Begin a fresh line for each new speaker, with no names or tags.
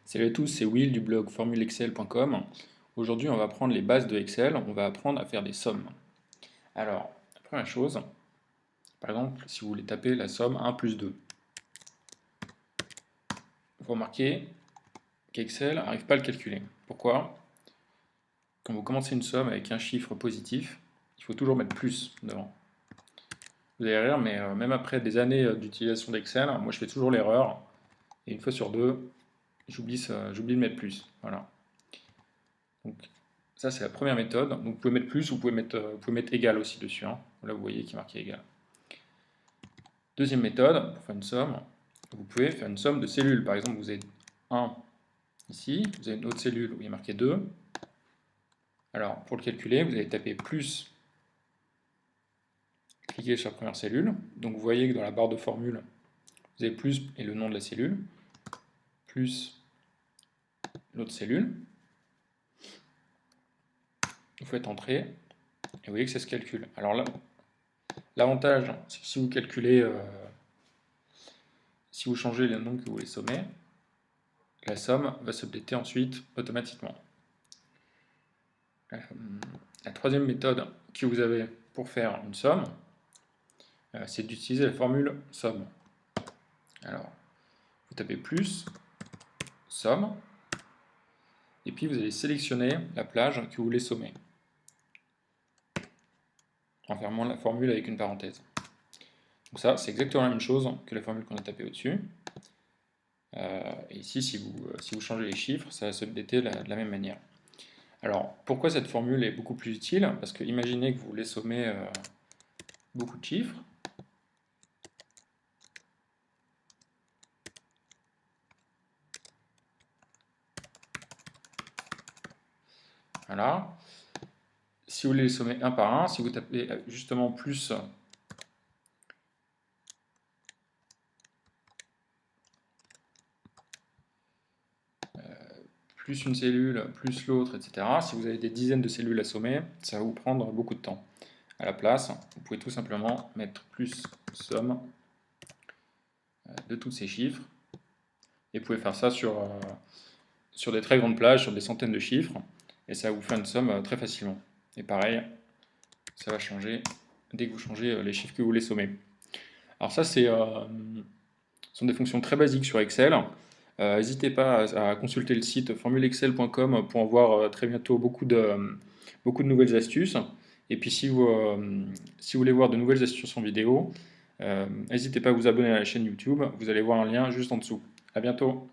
Salut à tous, c'est Will du blog formulexcel.com. Aujourd'hui, on va apprendre les bases de Excel, on va apprendre à faire des sommes. Alors, la première chose, par exemple, si vous voulez taper la somme 1 plus 2, vous remarquez qu'Excel n'arrive pas à le calculer. Pourquoi? Quand vous commencez une somme avec un chiffre positif, il faut toujours mettre plus devant. Vous allez rire, mais même après des années d'utilisation d'Excel, moi je fais toujours l'erreur, et une fois sur deux, j'oublie de mettre plus. Voilà. Donc, ça, c'est la première méthode. Donc, vous pouvez mettre plus, vous pouvez mettre égal aussi dessus, hein. Là, vous voyez qu'il est marqué égal. Deuxième méthode, pour faire une somme, vous pouvez faire une somme de cellules. Par exemple, vous avez 1 ici, vous avez une autre cellule où il est marqué 2. Alors, pour le calculer, vous allez taper plus, cliquez sur la première cellule. Donc, vous voyez que dans la barre de formule, vous avez plus et le nom de la cellule, plus l'autre cellule. Vous faites entrer, et vous voyez que ça se calcule. Alors là, l'avantage, c'est que si vous calculez, si vous changez le nom que vous voulez sommer, la somme va s'updater ensuite automatiquement. La troisième méthode que vous avez pour faire une somme, c'est d'utiliser la formule somme. Alors, vous tapez plus, somme, et puis vous allez sélectionner la plage que vous voulez sommer, en fermant la formule avec une parenthèse. Donc ça, c'est exactement la même chose que la formule qu'on a tapée au-dessus. Et ici, si vous changez les chiffres, ça va s'updater de la même manière. Alors, pourquoi cette formule est beaucoup plus utile? Parce que imaginez que vous voulez sommer beaucoup de chiffres. Voilà. Si vous voulez les sommer un par un, si vous tapez justement plus une cellule, plus l'autre, etc., si vous avez des dizaines de cellules à sommer, ça va vous prendre beaucoup de temps. À la place, vous pouvez tout simplement mettre plus somme de tous ces chiffres. Et vous pouvez faire ça sur des très grandes plages, sur des centaines de chiffres, et ça va vous faire une somme très facilement. Et pareil, ça va changer dès que vous changez les chiffres que vous voulez sommer. Alors ça, sont des fonctions très basiques sur Excel. N'hésitez pas à consulter le site formulexcel.com pour en voir très bientôt beaucoup de nouvelles astuces. Et puis si vous voulez voir de nouvelles astuces en vidéo, n'hésitez pas à vous abonner à la chaîne YouTube, vous allez voir un lien juste en dessous. À bientôt!